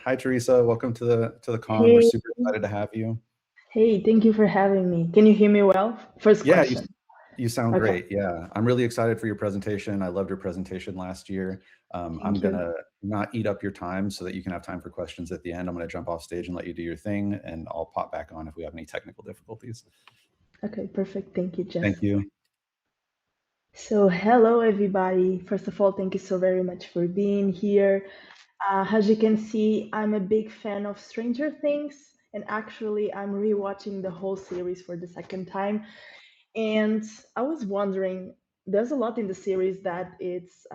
Hi, Teresa. Welcome to the con. We're Hey, super excited to have you. hey, thank you for having me. Can you hear me well? First Yeah, question. you sound Okay, great. Yeah, I'm really excited for your presentation. I loved your presentation last year. I'm thank you. gonna not eat up your time so that you can have time for questions at the end. I'm gonna jump off stage and let you do your thing, and I'll pop back on if we have any technical difficulties. Okay, perfect. Thank you, Jeff. Thank you. So, hello, everybody. First of all, thank you so very much for being here. As you can see, I'm a big fan of Stranger Things, and actually, I'm rewatching the whole series for the second time. And I was wondering, there's a lot in the series that it's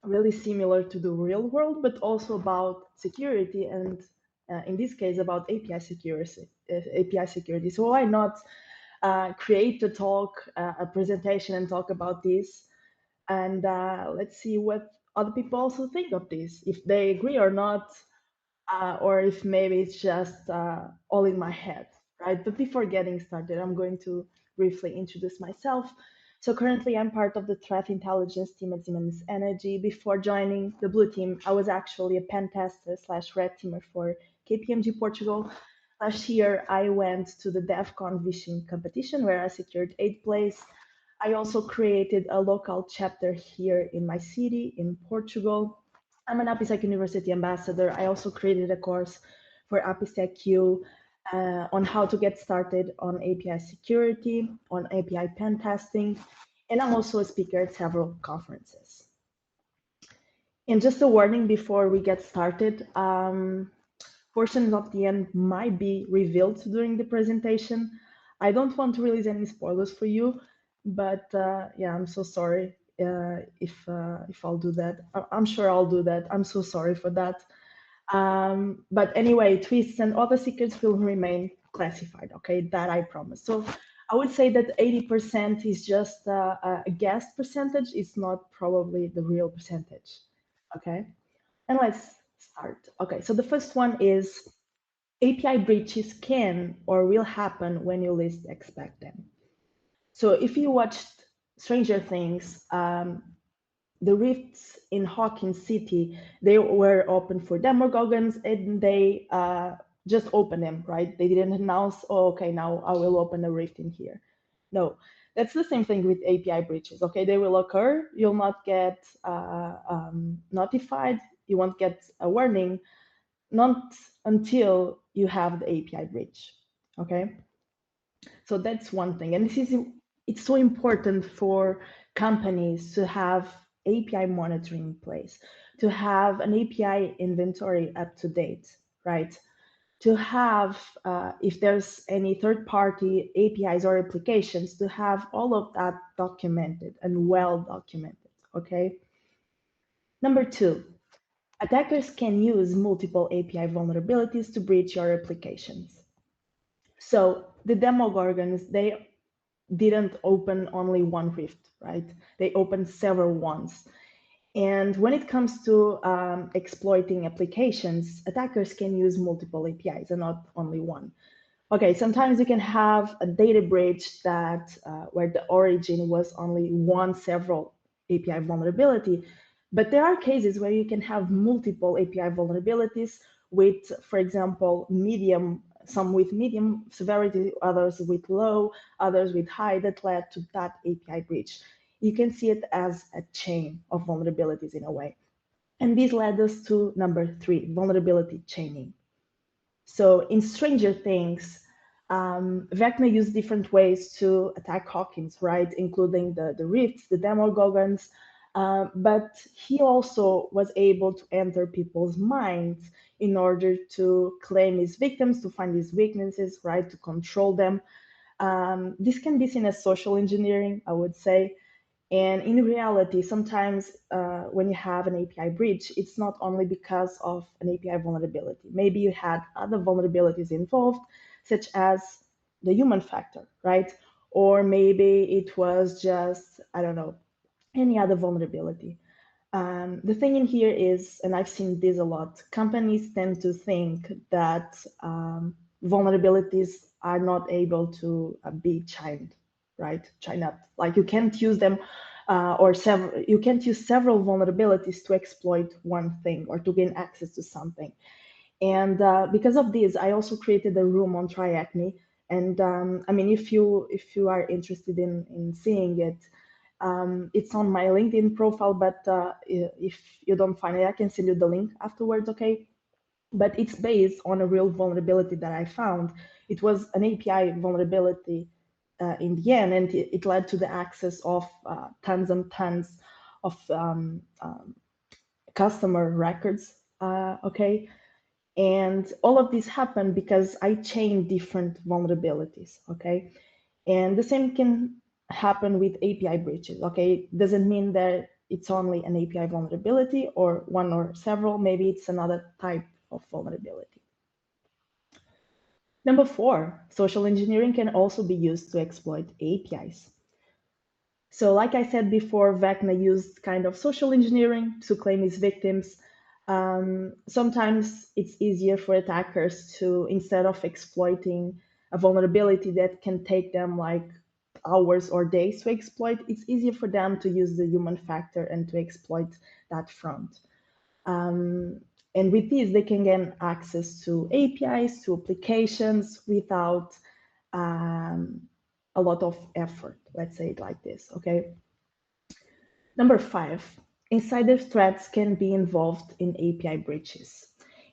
really similar to the real world, but also about security, and in this case, about API security. API security. So why not create a talk, a presentation, and talk about this? And let's see what other people also think of this, if they agree or not, or if maybe it's just all in my head, right? But before getting started, I'm going to briefly introduce myself. So currently, I'm part of the threat intelligence team at Siemens Energy. Before joining the blue team, I was actually a pen tester slash red teamer for KPMG Portugal. Last year, I went to the DEFCON vision competition where I secured 8th place. I also created a local chapter here in my city in Portugal. I'm an APIsec University Ambassador. I also created a course for APISECCON on how to get started on API security, on API pen testing, and I'm also a speaker at several conferences. And just a warning before we get started, portions of the end might be revealed during the presentation. I don't want to release any spoilers for you, but yeah, I'm so sorry if I'll do that. I'm sure I'll do that. I'm so sorry for that. But anyway, twists and other secrets will remain classified. Okay, that I promise. So I would say that 80% is just a guessed percentage. It's not probably the real percentage. Okay, and let's start. Okay, so the first one is API breaches can or will happen when you least expect them. So if you watched Stranger Things, the rifts in Hawkins City, they were open for Demogorgons and they just opened them, right? They didn't announce, oh, okay, now I will open a rift in here. No, that's the same thing with API breaches, okay? They will occur, you'll not get notified, you won't get a warning, not until you have the API breach, okay? So that's one thing. And it's so important for companies to have API monitoring in place, to have an API inventory up to date, right? To have, if there's any third-party APIs or applications, to have all of that documented and well documented, okay? Number two, attackers can use multiple API vulnerabilities to breach your applications. So the Demogorgons, they didn't open only one rift, right? They opened several ones. And when it comes to exploiting applications, attackers can use multiple APIs and not only one. Okay, sometimes you can have a data breach that where the origin was only one several API vulnerability, but there are cases where you can have multiple API vulnerabilities with, for example, some with medium severity, others with low, others with high, that led to that API breach. You can see it as a chain of vulnerabilities in a way. And this led us to number three, vulnerability chaining. So in Stranger Things, Vecna used different ways to attack Hawkins, right? Including the rifts, the demogorgons, but he also was able to enter people's minds in order to claim his victims, to find his weaknesses, right? To control them. This can be seen as social engineering, I would say. And in reality, sometimes when you have an API breach, it's not only because of an API vulnerability. Maybe you had other vulnerabilities involved, such as the human factor, right? Or maybe it was just, I don't know, any other vulnerability. The thing in here is, and I've seen this a lot, companies tend to think that vulnerabilities are not able to be chimed, right? Chain up. Like you can't use them or several. You can't use several vulnerabilities to exploit one thing or to gain access to something. And because of this, I also created a room on TryAcne. And I mean, if you are interested in seeing it, it's on my LinkedIn profile. But if you don't find it, I can send you the link afterwards. Okay. But it's based on a real vulnerability that I found. It was an API vulnerability in the end, and it led to the access of tons and tons of customer records. Okay. And all of this happened because I chained different vulnerabilities, okay? And the same can happen with API breaches, okay? It doesn't mean that it's only an API vulnerability or one or several, maybe it's another type of vulnerability. Number 4, social engineering can also be used to exploit APIs. So like I said before, Vecna used kind of social engineering to claim his victims. Sometimes it's easier for attackers to, instead of exploiting a vulnerability that can take them like hours or days to exploit, it's easier for them to use the human factor and to exploit that front. And with this, they can gain access to APIs, to applications without a lot of effort, let's say it like this, okay? Number 5, insider threats can be involved in API breaches.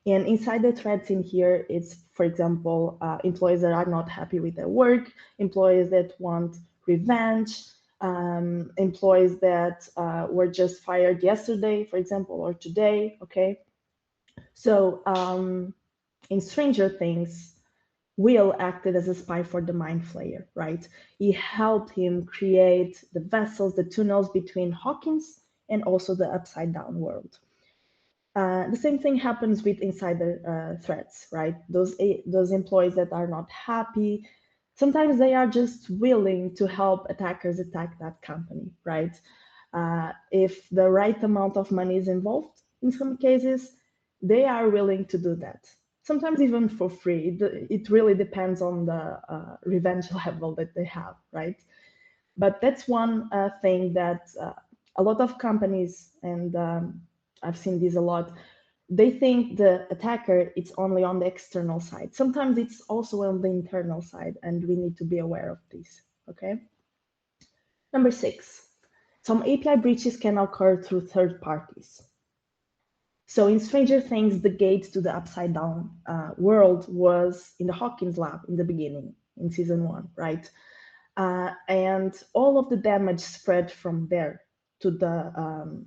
And insider threats in here, it's, for example, employees that are not happy with their work, employees that want revenge, employees that were just fired yesterday, for example, or today, okay? So in Stranger Things, Will acted as a spy for the Mind Flayer, right? He helped him create the vessels, the tunnels between Hawkins and also the Upside Down world. The same thing happens with insider threats, right? Those employees that are not happy, sometimes they are just willing to help attackers attack that company, right? If the right amount of money is involved, in some cases, they are willing to do that. Sometimes even for free. It really depends on the revenge level that they have, right? But that's one thing that a lot of companies, and I've seen this a lot, they think the attacker it's only on the external side. Sometimes it's also on the internal side, and we need to be aware of this, okay? Number 6, some API breaches can occur through third parties. So in Stranger Things, the gate to the Upside Down world was in the Hawkins lab in the beginning, in season 1, right? And all of the damage spread from there to the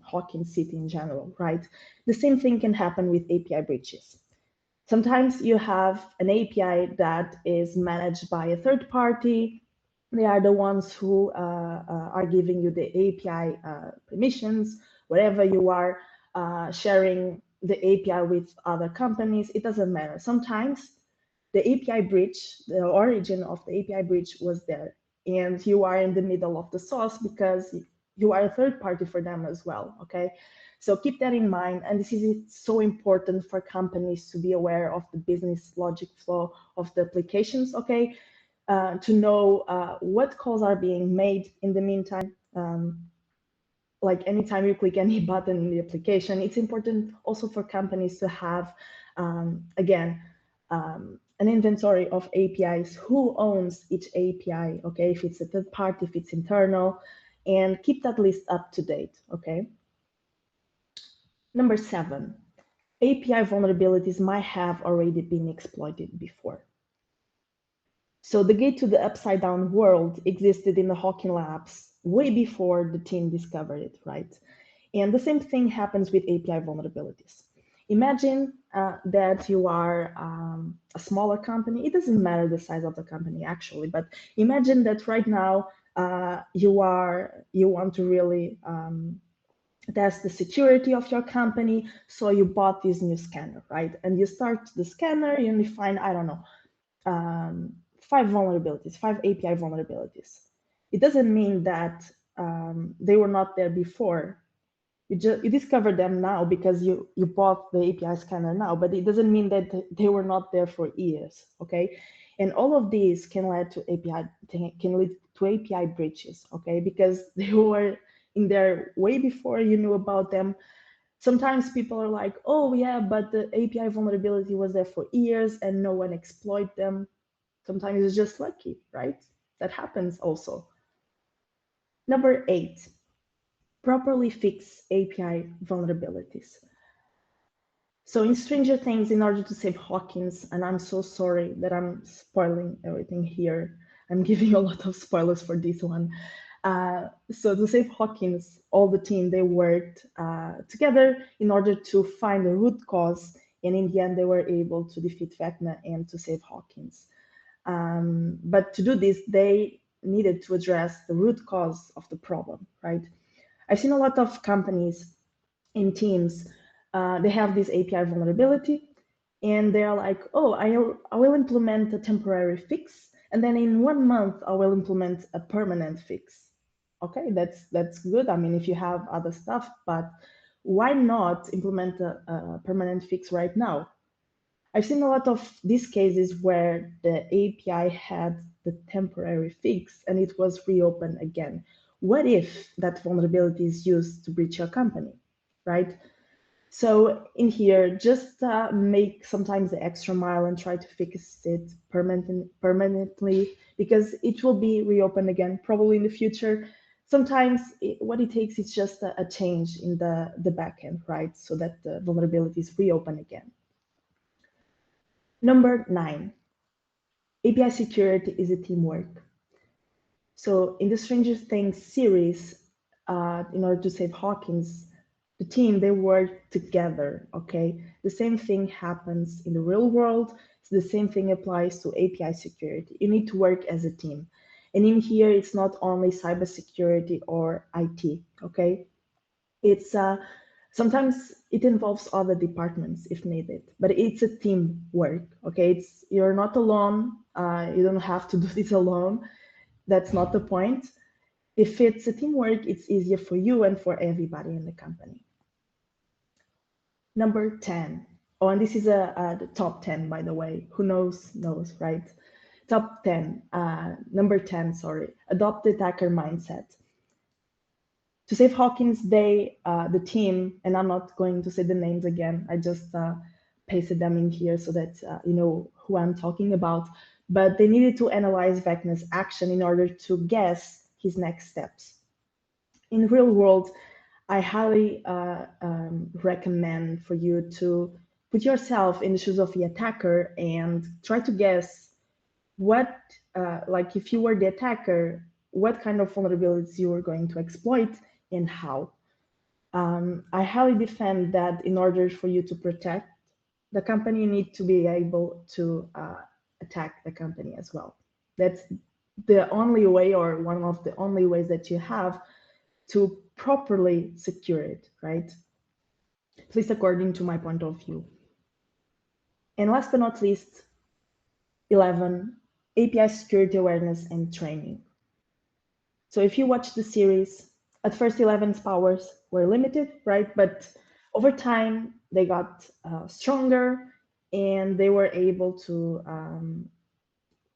Hawkins city in general, right? The same thing can happen with API breaches. Sometimes you have an API that is managed by a third party. They are the ones who are giving you the API permissions, wherever you are sharing the API with other companies, it doesn't matter. Sometimes the API breach, the origin of the API breach was there, and you are in the middle of the sauce because you are a third party for them as well, okay? So keep that in mind, and this is so important for companies to be aware of the business logic flow of the applications, okay? To know what calls are being made in the meantime. Like anytime you click any button in the application, it's important also for companies to have, again, an inventory of APIs, who owns each API, okay? If it's a third party, if it's internal, and keep that list up to date, okay? Number 7, API vulnerabilities might have already been exploited before. So the gate to the Upside Down world existed in the Hawking labs way before the team discovered it, right? And the same thing happens with API vulnerabilities. Imagine that you are a smaller company. It doesn't matter the size of the company actually, but imagine that right now you want to really test the security of your company. So you bought this new scanner, right? And you start the scanner and you find, I don't know, 5 vulnerabilities, 5 API vulnerabilities. It doesn't mean that they were not there before. You discover them now because you bought the API scanner now, but it doesn't mean that they were not there for years, okay? And all of these can lead to API breaches, okay? Because they were in there way before you knew about them. Sometimes people are like, oh yeah, but the API vulnerability was there for years and no one exploited them. Sometimes it's just lucky, right? That happens also. Number 8, properly fix API vulnerabilities. So in Stranger Things, in order to save Hawkins, and I'm so sorry that I'm spoiling everything here. I'm giving a lot of spoilers for this one. So to save Hawkins, all the team, they worked together in order to find the root cause. And in the end, they were able to defeat Vecna and to save Hawkins. But to do this, they needed to address the root cause of the problem, right? I've seen a lot of companies in teams, they have this API vulnerability, and they're like, oh, I will implement a temporary fix, and then in 1 month, I will implement a permanent fix. Okay, that's good. I mean, if you have other stuff, but why not implement a permanent fix right now? I've seen a lot of these cases where the API had the temporary fix and it was reopened again. What if that vulnerability is used to breach your company, right? So in here, just make sometimes the extra mile and try to fix it permanently, because it will be reopened again, probably in the future. Sometimes what it takes is just a change in the backend, right? So that the vulnerabilities reopen again. Number 9, API security is a teamwork. So in the Stranger Things series, in order to save Hawkins, the team, they work together, okay? The same thing happens in the real world. So the same thing applies to API security. You need to work as a team. And in here, it's not only cybersecurity or IT, okay? It's sometimes it involves other departments if needed, but it's a team work, okay? You're not alone. You don't have to do this alone. That's not the point. If it's a teamwork, it's easier for you and for everybody in the company. Number 10. Oh, and this is the top 10, by the way. Who knows, right? Top 10, number 10, sorry. Adopt the attacker mindset. To save Hawkins, the team, and I'm not going to say the names again, I just pasted them in here so that you know who I'm talking about, but they needed to analyze Vecna's action in order to guess his next steps. In real world, I highly recommend for you to put yourself in the shoes of the attacker and try to guess what, like if you were the attacker, what kind of vulnerabilities you were going to exploit and how. I highly defend that in order for you to protect the company, you need to be able to attack the company as well. That's the only way, or one of the only ways that you have to properly secure it, right? At least according to my point of view. And last but not least, 11, API security awareness and training. So if you watch the series, at first 11's powers were limited, right? But over time, they got stronger and they were able to,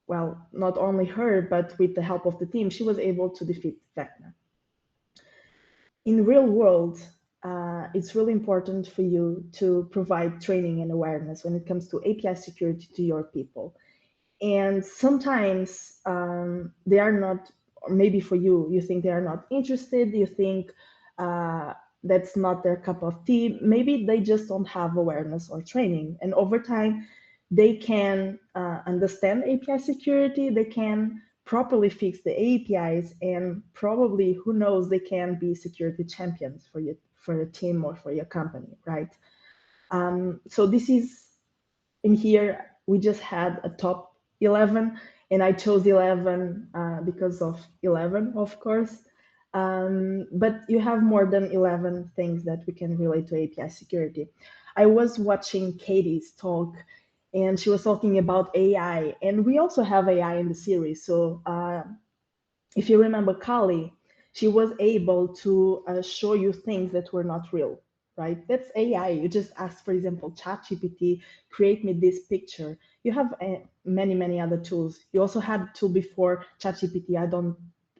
well, not only her, but with the help of the team, she was able to defeat Vecna. In real world, it's really important for you to provide training and awareness when it comes to API security to your people. And sometimes they are not, or maybe for you, you think they are not interested, you think that's not their cup of tea. Maybe they just don't have awareness or training. And over time, they can understand API security, they can properly fix the APIs, and probably, who knows, they can be security champions for your team or for your company, right? So this is, in here, we just had a top 11, and I chose 11 because of 11, of course. But you have more than 11 things that we can relate to API security. I was watching Katie's talk, and she was talking about AI, and we also have AI in the series. So if you remember Kali, she was able to show you things that were not real, right? That's AI. You just ask, for example, ChatGPT, create me this picture. You have many other tools. You also had a tool before ChatGPT. I don't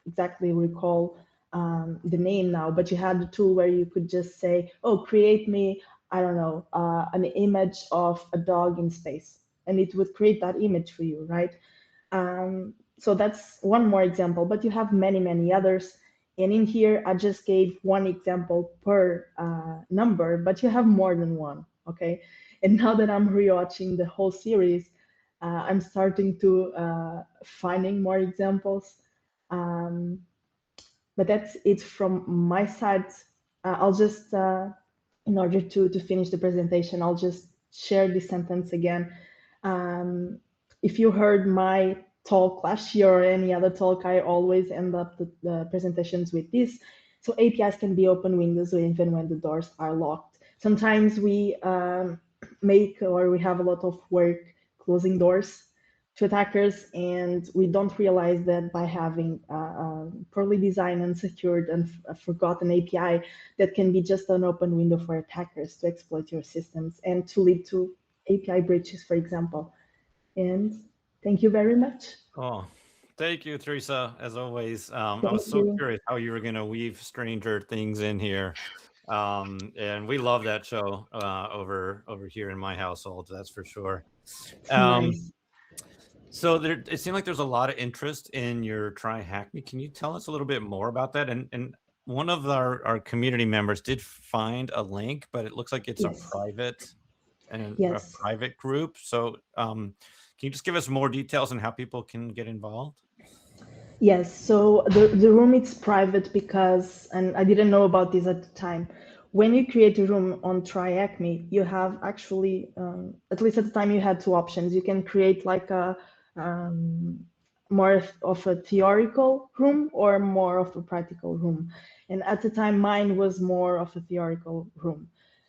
exactly recall the name now, but you had the tool where you could just say, oh, create me, I don't know, an image of a dog in space, and it would create that image for you, right? So that's one more example, but you have many, many others. And in here, I just gave one example per number, but you have more than one, okay? And now that I'm rewatching the whole series, I'm starting to finding more examples. Um, but that's it from my side. I'll just, in order to finish the presentation, I'll just share this sentence again. If you heard my talk last year or any other talk, I always end up the presentations with this. So APIs can be open windows even when the doors are locked. Sometimes we make, or we have a lot of work closing doors to attackers, and we don't realize that by having poorly designed, unsecured, and forgotten API, that can be just an open window for attackers to exploit your systems and to lead to API breaches, for example. And thank you very much. Oh, thank you, Teresa, as always. I Thank was so you. curious how you were going to weave Stranger Things in here. And we love that show over here in my household, that's for sure. It's nice. So it seemed like there's a lot of interest in your Try Hack Me. Can you tell us a little bit more about that? And one of our community members did find a link, but it looks like it's Yes. a private Yes. a private group. So can you just give us more details on how people can get involved? Yes, so the room is private because, and I didn't know about this at the time, when you create a room on TryAcme, you have actually, at least at the time, you had two options. You can create like a more of a theoretical room or more of a practical room. And at the time, mine was more of a theoretical room.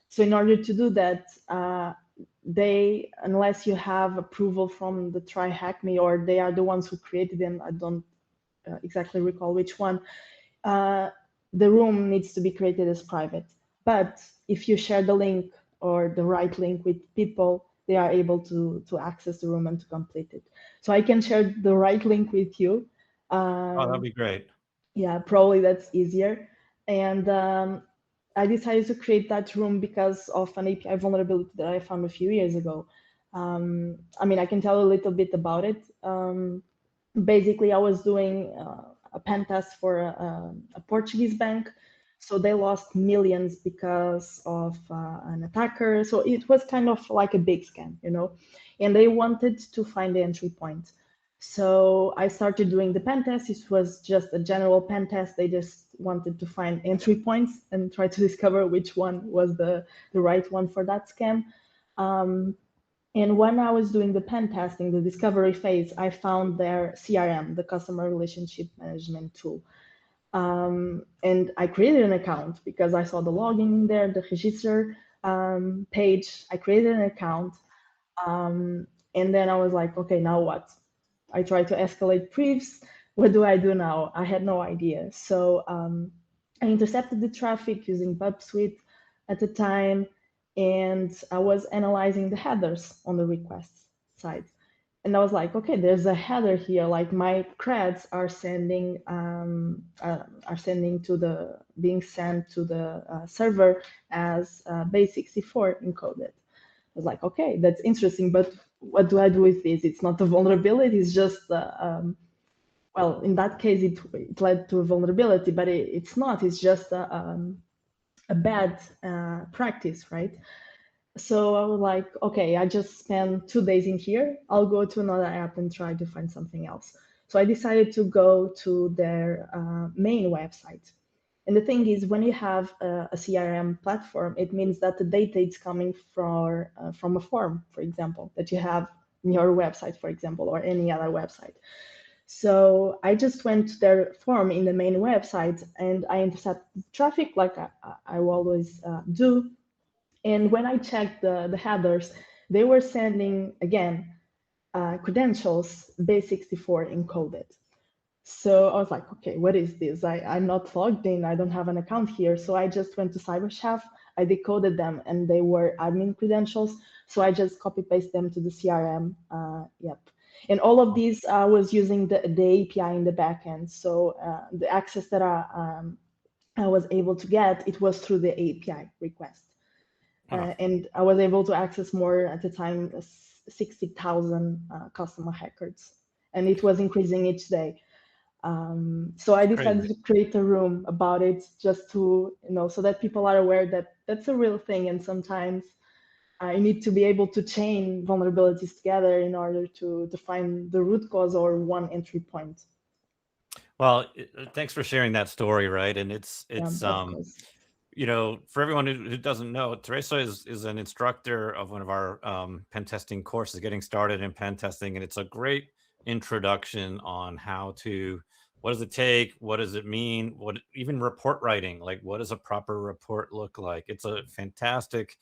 So in order to do that, they, unless you have approval from the TryHackMe, or they are the ones who created them, I don't exactly recall which one, the room needs to be created as private. But if you share the link or the right link with people, they are able to access the room and to complete it. So I can share the right link with you. Oh, that'd be great. Yeah, probably that's easier. And I decided to create that room because of an API vulnerability that I found a few years ago. I mean, I can tell a little bit about it. Basically, I was doing a pen test for a Portuguese bank. So they lost millions because of an attacker. So it was kind of like a big scam, you know, and they wanted to find the entry point. So I started doing the pen test. It was just a general pen test. They just wanted to find entry points and try to discover which one was the right one for that scam. And when I was doing the pen testing, the discovery phase, I found their CRM, the customer relationship management tool. And I created an account because I saw the login in there, the register page. I created an account. And then I was like, okay, now what? I tried to escalate privs. What do I do now? I had no idea. So I intercepted the traffic using PubSuite at the time, and I was analyzing the headers on the request side. And I was like, okay, there's a header here. Like my creds are sending to the being sent to the server as base64 encoded. I was like, okay, that's interesting, but what do I do with this? It's not a vulnerability. It's just well, in that case, it led to a vulnerability, but it's not. It's just a bad practice, right? So I was like, okay, I just spent 2 days in here. I'll go to another app and try to find something else. So I decided to go to their main website. And the thing is, when you have a CRM platform, it means that the data is coming from a form, for example, that you have in your website, for example, or any other website. So I just went to their form in the main website and I intercepted traffic like I always do. And when I checked the headers, they were sending, again, credentials base64 encoded. So I was like, okay, what is this? I'm not logged in. I don't have an account here. So I just went to CyberChef. I decoded them and they were admin credentials. So I just copy paste them to the CRM. Yep. And all of these I was using the API in the backend. So the access that I was able to get, it was through the API request. And I was able to access more at the time, 60,000 customer records. And it was increasing each day. So I decided to create a room about it, just to, so that people are aware that that's a real thing. And sometimes you need to be able to chain vulnerabilities together in order to find the root cause or one entry point. Well, thanks for sharing that story, right? And it's for everyone who doesn't know, Teresa is an instructor of one of our pen testing courses, getting started in pen testing, and it's a great introduction on what does it take, what does it mean, even report writing, like what does a proper report look like. It's a fantastic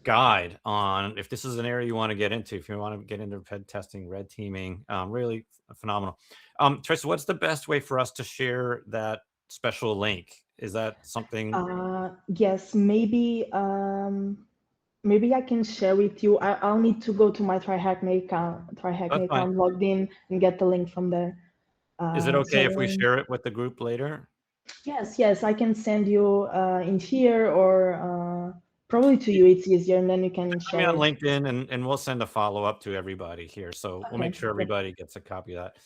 guide on if this is an area you want to get into, if you want to get into pen testing, red teaming. Really phenomenal. Teresa, what's the best way for us to share that special link? Is that something? Yes, maybe maybe I can share with you. I'll need to go to my TryHackMe account, logged in, and get the link from there. Is it okay if we share it with the group later? Yes, I can send you in here, or probably to you, it's easier, and then you can share me on it. LinkedIn, and we'll send a follow-up to everybody here. So we'll make sure everybody gets a copy of that.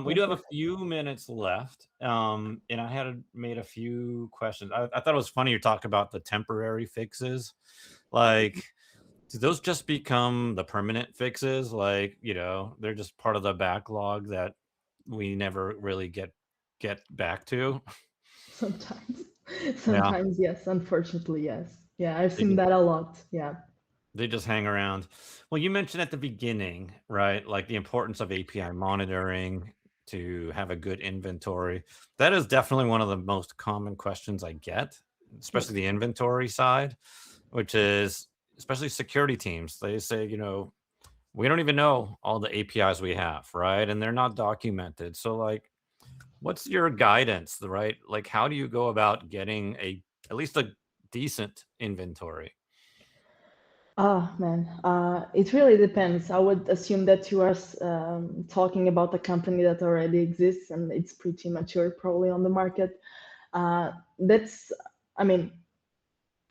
We do have a few minutes left, and I had made a few questions. I thought it was funny you talk about the temporary fixes. Like, do those just become the permanent fixes? Like, they're just part of the backlog that we never really get back to? Sometimes yes, unfortunately, yes. Yeah, I've seen that a lot. Yeah. They just hang around. Well, you mentioned at the beginning, right? Like the importance of API monitoring to have a good inventory. That is definitely one of the most common questions I get, especially the inventory side, which is especially security teams. They say, we don't even know all the APIs we have, right? And they're not documented. So like, what's your guidance, right? Like, how do you go about getting at least a decent inventory? Man, it really depends. I would assume that you are talking about a company that already exists and it's pretty mature, probably on the market. I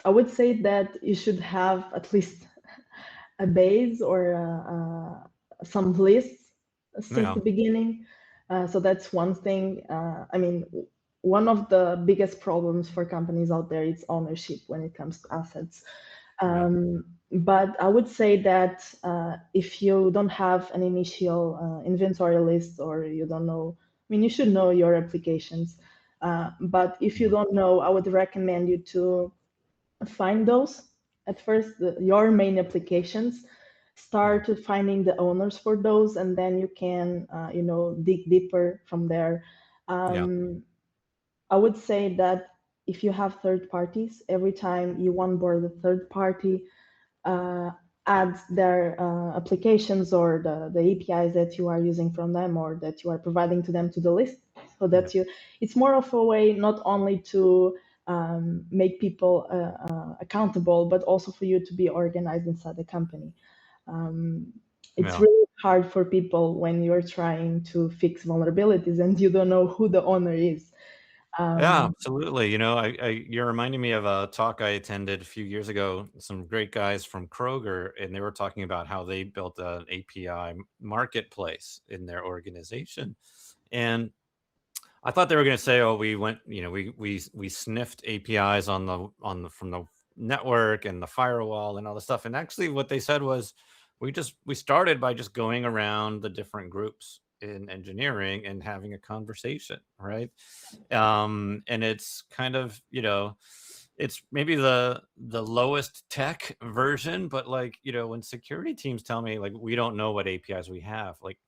would say that you should have at least a base or some lists since the beginning. So that's one thing. One of the biggest problems for companies out there is ownership when it comes to assets. But I would say that if you don't have an initial inventory list, or you don't know, you should know your applications. But if you don't know, I would recommend you to find those at first, your main applications. Start finding the owners for those, and then you can, dig deeper from there. I would say that if you have third parties, every time you onboard a third party, add their applications or the APIs that you are using from them or that you are providing to them to the list, so that it's more of a way not only to make people accountable, but also for you to be organized inside the company. It's really hard for people when you're trying to fix vulnerabilities and you don't know who the owner is. Yeah, absolutely. You're reminding me of a talk I attended a few years ago. Some great guys from Kroger, and they were talking about how they built an API marketplace in their organization. And I thought they were going to say, "Oh, we went, we sniffed APIs from the network and the firewall and all the stuff." And actually, what they said was, we started by just going around the different groups in engineering and having a conversation, right? And it's kind of, it's maybe the lowest tech version, but like, when security teams tell me like we don't know what APIs we have, like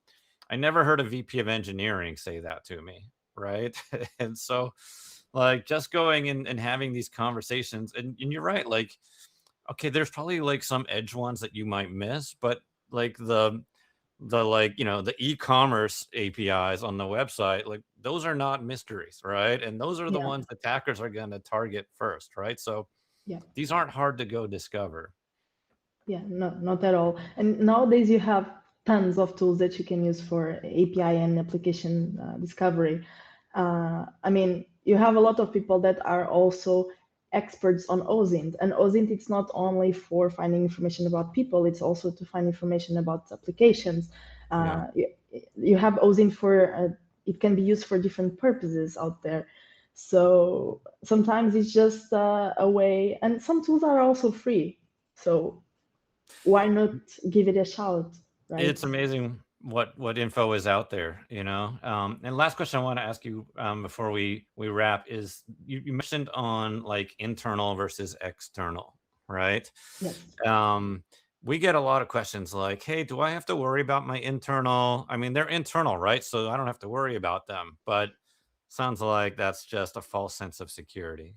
I never heard a VP of engineering say that to me, right? And so like just going and having these conversations, and you're right, like, okay, there's probably like some edge ones that you might miss, but like the e-commerce APIs on the website, like those are not mysteries, right? And those are the ones attackers are going to target first, right? So these aren't hard to go discover. Yeah, no, not at all. And nowadays you have tons of tools that you can use for API and application discovery. I mean, you have a lot of people that are also experts on OSINT, and OSINT, it's not only for finding information about people, it's also to find information about applications. You have OSINT for, it can be used for different purposes out there. So sometimes it's just a way, and some tools are also free. So why not give it a shout, right? It's amazing what info is out there, and last question I want to ask you before we wrap is you mentioned on like internal versus external, right? Yes. We get a lot of questions like, hey, do I have to worry about my internal? I mean, they're internal, right? So I don't have to worry about them, but sounds like that's just a false sense of security.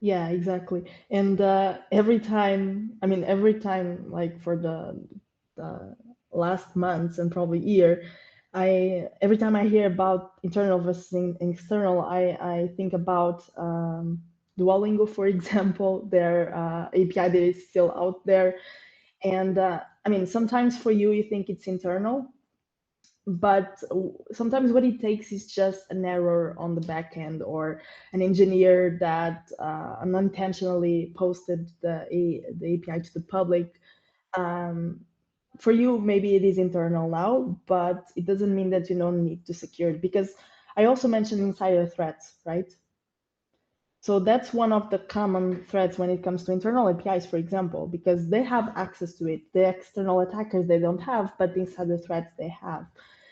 Yeah, exactly. And every time, like for the last months and probably year, every time I hear about internal versus external, I think about Duolingo, for example, their API that is still out there. And I mean, sometimes for you, you think it's internal, but sometimes what it takes is just an error on the back end, or an engineer that unintentionally posted the API to the public. For you, maybe it is internal now, but it doesn't mean that you don't need to secure it, because I also mentioned insider threats, right? So that's one of the common threats when it comes to internal APIs, for example, because they have access to it. The external attackers, they don't have, but the insider threats they have.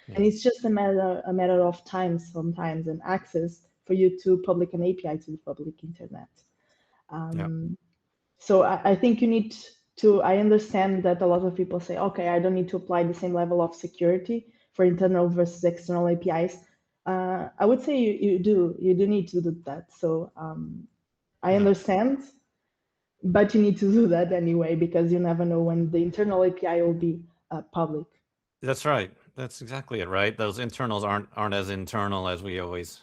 Yeah. And it's just a matter of time sometimes, and access for you to public an API to the public internet. So I think you need to, I understand that a lot of people say, okay, I don't need to apply the same level of security for internal versus external APIs. I would say you do need to do that. So I understand, but you need to do that anyway, because you never know when the internal API will be public. That's right. That's exactly it, right? Those internals aren't as internal as we always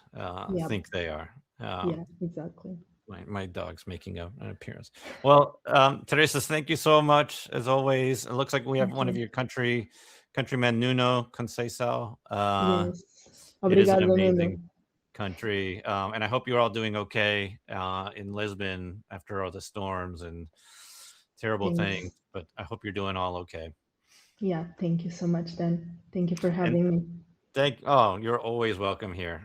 think they are. Yeah, exactly. My dog's making an appearance. Well, Teresa, thank you so much as always. It looks like we have one of your countrymen, Nuno Conceição. Yes. It is an Obrigado, amazing Nuno. country, and I hope you're all doing okay in Lisbon after all the storms and terrible things. But I hope you're doing all okay. Yeah, thank you so much, Dan. Thank you for having me. You're always welcome here.